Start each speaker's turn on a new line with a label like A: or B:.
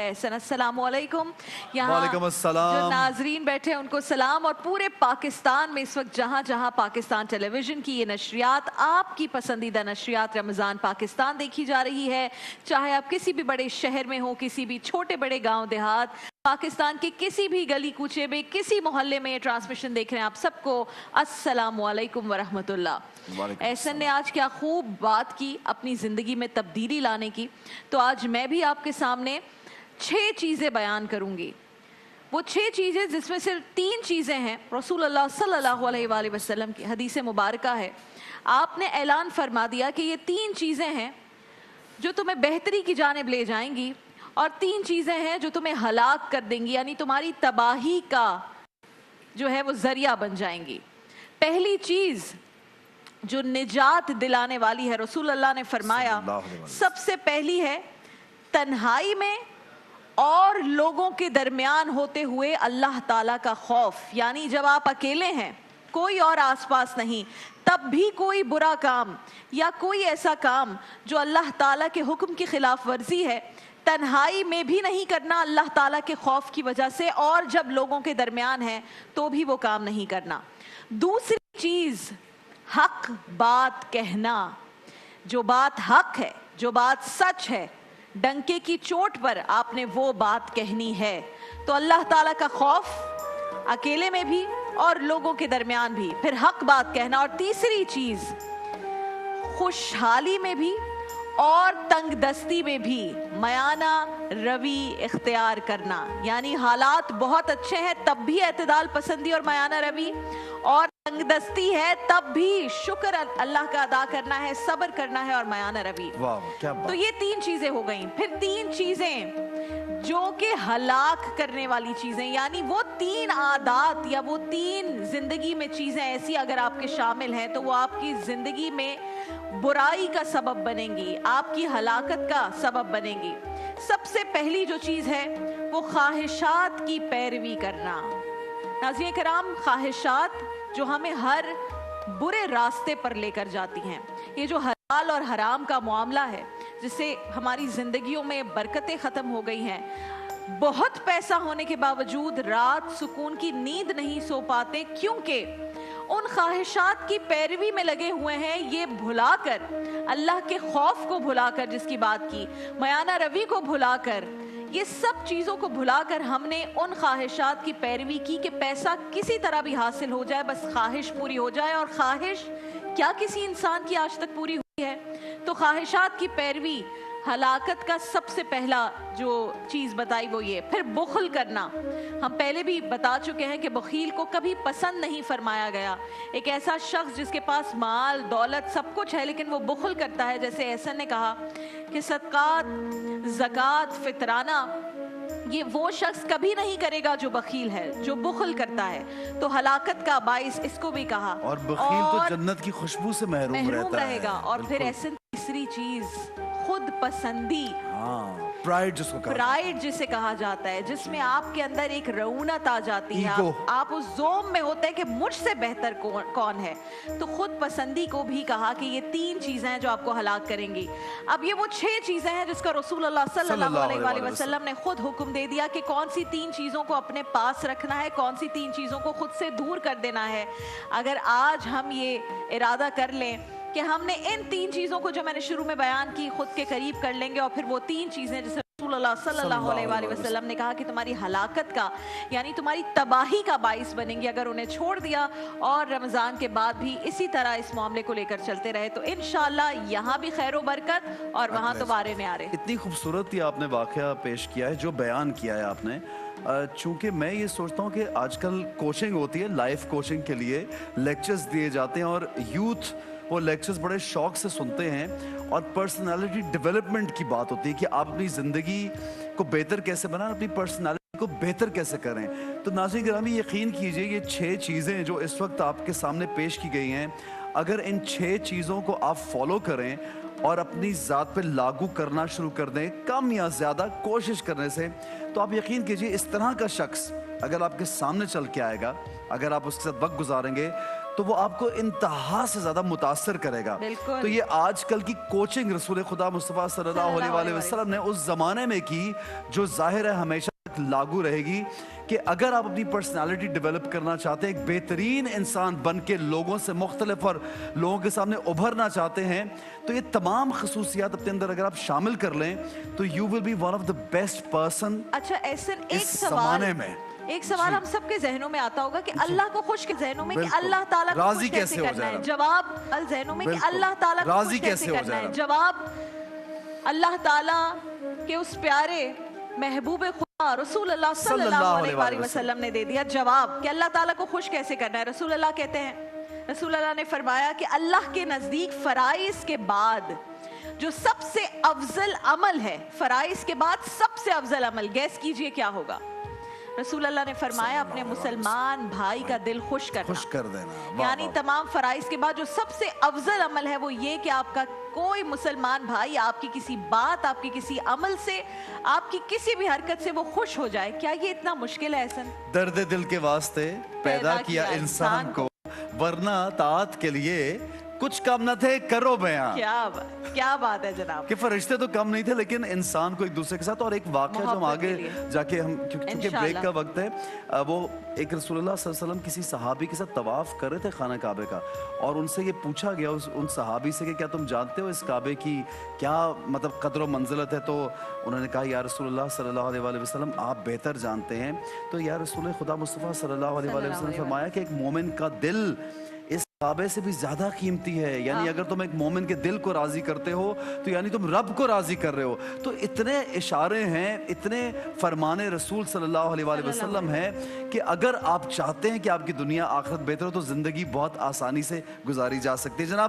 A: अस्सलामु अलैकुम। यहाँ
B: वालेकुम अस्सलाम।
A: जो नाजरीन बैठे हैं उनको सलाम, और पूरे पाकिस्तान में इस वक्त जहाँ जहाँ पाकिस्तान टेलीविज़न की ये नशरियात, आपकी पसंदीदा नशरियात रमज़ान पाकिस्तान देखी जा रही है। चाहे आप किसी भी बड़े शहर में हो, किसी भी छोटे बड़े गांव देहात, पाकिस्तान के किसी भी गली कूचे में, किसी मोहल्ले में ये ट्रांसमिशन देख रहे हैं, आप सबको अस्सलामु अलैकुम वरहमतुल्लाह। एहसन ने आज क्या खूब बात की अपनी ज़िंदगी में तब्दीली लाने की, तो आज मैं भी आपके सामने 6 चीज़ें बयान करूंगी। वो 6 चीज़ें जिसमें सिर्फ 3 चीज़ें हैं। रसूलुल्लाह सल्लल्लाहु अलैहि वसल्लम की हदीस मुबारका है, आपने ऐलान फरमा दिया कि ये 3 चीज़ें हैं जो तुम्हें बेहतरी की जानिब ले जाएंगी, और 3 चीज़ें हैं जो तुम्हें हलाक कर देंगी, यानी तुम्हारी तबाही का जो है वो ज़रिया बन जाएंगी। पहली चीज़ जो निजात दिलाने वाली है, रसूलुल्लाह ने फरमाया सबसे पहली है तन्हाई में और लोगों के दरमियान होते हुए अल्लाह ताला का खौफ। यानी जब आप अकेले हैं, कोई और आसपास नहीं, तब भी कोई बुरा काम या कोई ऐसा काम जो अल्लाह ताला के हुक्म की खिलाफ वर्जी है, तन्हाई में भी नहीं करना अल्लाह ताला के खौफ की वजह से, और जब लोगों के दरमियान है तो भी वो काम नहीं करना। दूसरी चीज हक बात कहना। जो बात हक है, जो बात सच है, डंके की चोट पर आपने वो बात कहनी है। तो अल्लाह ताला का खौफ अकेले में भी और लोगों के दरमियान भी, फिर हक बात कहना। और तीसरी चीज खुशहाली में भी और तंगदस्ती में भी मयाना रवि इख्तियार करना। यानी हालात बहुत अच्छे हैं तब भी एतदाल पसंदी और मयाना रवि, और तंगदस्ती है तब भी शुक्र अल्लाह का अदा करना है, सब्र करना है और मयाना रवि। तो ये 3 चीजें हो गई। फिर 3 चीजें जो कि हलाक करने वाली चीजें, यानी वो 3 आदात या वो 3 जिंदगी में चीजें ऐसी अगर आपके शामिल हैं तो वो आपकी जिंदगी में बुराई का सबब बनेंगी, आपकी हलाकत का सबब बनेंगी। सबसे पहली जो चीज है वो ख्वाहिशात की पैरवी करना। नाज़रीन कराम, ख्वाहिशात जो हमें हर बुरे रास्ते पर लेकर जाती हैं, ये जो हलाल और हराम का मामला है जिससे हमारी जिंदगियों में बरकतें खत्म हो गई हैं। बहुत पैसा होने के बावजूद रात सुकून की नींद नहीं सो पाते, क्योंकि उन ख्वाहिशात की पैरवी में लगे हुए हैं। ये भुलाकर, अल्लाह के खौफ को भुलाकर, जिसकी बात की, मयाना रवि को भुलाकर, ये सब चीज़ों को भुलाकर हमने उन ख्वाहिशात की पैरवी की कि पैसा किसी तरह भी हासिल हो जाए, बस ख्वाहिश पूरी हो जाए। और ख्वाहिश क्या किसी इंसान की आज तक पूरी हुई है? तो ख्वाहिशात की पैरवी हलाकत का सबसे पहला जो चीज़ बताई वो ये। फिर बुखल करना, हम पहले भी बता चुके हैं कि बखील को कभी पसंद नहीं फरमाया गया। एक ऐसा शख्स जिसके पास माल दौलत सब कुछ है लेकिन वो बुखल करता है, जैसे एहसन ने कहा कि सदकात ज़कात फितराना ये वो शख्स कभी नहीं करेगा जो बखील है, जो बुखल करता है। तो हलाकत का बाइस इसको भी कहा।
B: और बखील तो जन्नत की खुशबू से महरूम
A: रहेगा। और फिर एहसन तीसरी चीज खुद पसंदी,
B: प्राइड
A: जिसे कहा जाता है, जिसमें आपके अंदर एक रऊनत आ जाती है, आप उस जोम में होते हैं कि मुझसे बेहतर कौन है। तो खुद पसंदी को भी कहा कि ये 3 चीजें हैं जो आपको हलाक करेंगी। अब ये वो 6 चीजें हैं जिसका रसूलुल्लाह सल्लल्लाहु अलैहि वसल्लम ने खुद हुक्म दे दिया कि कौन सी 3 चीजों को अपने पास रखना है, कौन सी 3 चीजों को खुद से दूर कर देना है। अगर आज हम ये इरादा कर लें कि हमने इन 3 चीज़ों को जो मैंने शुरू में बयान की खुद के करीब कर लेंगे, और फिर वो 3 चीज़ें जैसे रसूलुल्लाह सल्लल्लाहु अलैहि वसल्लम ने कहा कि तुम्हारी हलाकत का यानी तुम्हारी तबाही का बाइस बनेंगी, अगर उन्हें छोड़ दिया और रमज़ान के बाद भी इसी तरह इस मामले को लेकर चलते रहे तो इंशाअल्लाह यहाँ भी खैर व बरकत और वहाँ तो बारे में आ रहे।
B: इतनी खूबसूरत ही आपने वाक़या पेश किया है, जो बयान किया है आपने। चूँकि मैं ये सोचता हूँ कि आजकल कोचिंग होती है, लाइफ कोचिंग के लिए लेक्चर्स दिए जाते हैं और यूथ वो लेक्चर्स बड़े शौक से सुनते हैं, और पर्सनालिटी डेवलपमेंट की बात होती है कि आप अपनी ज़िंदगी को बेहतर कैसे बनाएं, अपनी पर्सनालिटी को बेहतर कैसे करें। तो नाज़रीन गिरामी, यकीन कीजिए ये 6 चीज़ें जो इस वक्त आपके सामने पेश की गई हैं, अगर इन 6 चीज़ों को आप फॉलो करें और अपनी ज़ात पे लागू करना शुरू कर दें, कम या ज़्यादा कोशिश करने से, तो आप यकीन कीजिए इस तरह का शख्स अगर आपके सामने चल के आएगा, अगर आप उसके साथ वक्त गुजारेंगे تو وہ آپ کو انتہا سے زیادہ متاثر کرے گا.
A: بالکل.
B: تو یہ آج کل کی کوچنگ رسول خدا مصطفیٰ صلی اللہ علیہ وسلم نے اس زمانے میں کی, جو ظاہر ہے ہمیشہ لاگو رہے گی, کہ اگر آپ اپنی پرسنالٹی ڈیولپ کرنا چاہتے ہیں, ایک بہترین انسان بن کے لوگوں سے مختلف اور لوگوں کے سامنے ابھرنا چاہتے ہیں, تو یہ تمام خصوصیات اپنے اندر اگر آپ شامل کر لیں تو you will be one of the best person.
A: اچھا احسن,
B: اس زمانے میں
A: ایک سوال ہم سب کے ذہنوں میں آتا ہوگا کہ اللہ کو خوش کے ذہنوں میں کہ
B: بالکل.
A: اللہ تعالیٰ کو
B: راضی
A: خوش کیسے
B: کیسے ہو
A: کرنا ہے,
B: جائے گا؟
A: جواب ذہنوں میں کہ
B: بالکل.
A: اللہ تعالیٰ کو
B: راضی
A: خوش کیسے
B: کیسے ہو
A: کرنا
B: جائے
A: ہے,
B: گا؟
A: جواب اللہ تعالیٰ کے اس پیارے محبوب خدا رسول اللہ صلی اللہ علیہ وسلم نے دے دیا. جواب کہ اللہ تعالیٰ کو خوش کیسے کرنا ہے, رسول اللہ کہتے ہیں, رسول اللہ نے فرمایا کہ اللہ کے نزدیک فرائض کے بعد جو سب سے افضل عمل ہے, فرائض کے بعد سب سے افضل عمل, گیس کیجئے کیا ہوگا؟ رسول اللہ نے فرمایا اپنے مسلمان بھائی کا دل خوش کرنا.
B: خوش کر دینا.
A: یعنی تمام فرائض کے بعد جو سب سے افضل عمل ہے وہ یہ کہ آپ کا کوئی مسلمان بھائی آپ کی کسی بات, آپ کی کسی عمل سے, آپ کی کسی بھی حرکت سے وہ خوش ہو جائے. کیا یہ اتنا مشکل ہے احسن؟
B: درد دل کے واسطے پیدا کیا انسان کو, ورنہ طاعت کے لیے کچھ کم نہ تھے, کرو بیان.
A: کیا بات ہے جناب,
B: کہ فرشتے تو کم نہیں تھے لیکن انسان کو ایک دوسرے کے ساتھ. اور ایک واقعہ جو ہم آگے جا کے ہم, کیونکہ بریک کا وقت ہے, وہ ایک رسول اللہ صلی اللہ علیہ وسلم کسی صحابی کے ساتھ طواف کر رہے تھے خانہ کعبے کا, اور ان سے یہ پوچھا گیا ان صحابی سے کہ کیا تم جانتے ہو اس کعبے کی کیا مطلب قدر و منزلت ہے؟ تو انہوں نے کہا یا رسول اللہ صلی اللہ علیہ وسلم آپ بہتر جانتے ہیں. تو یا رسول خدا مصطفیٰ صلی اللہ علیہ وسلم نے فرمایا کہ ایک مومن کا دل اس کعبے سے بھی زیادہ قیمتی ہے. یعنی اگر تم ایک مومن کے دل کو راضی کرتے ہو تو یعنی تم رب کو راضی کر رہے ہو. تو اتنے اشارے ہیں, اتنے فرمان رسول صلی اللہ علیہ وسلم ہیں کہ اگر آپ چاہتے ہیں کہ آپ کی دنیا آخرت بہتر ہو تو زندگی بہت آسانی سے گزاری جا سکتی ہے. جناب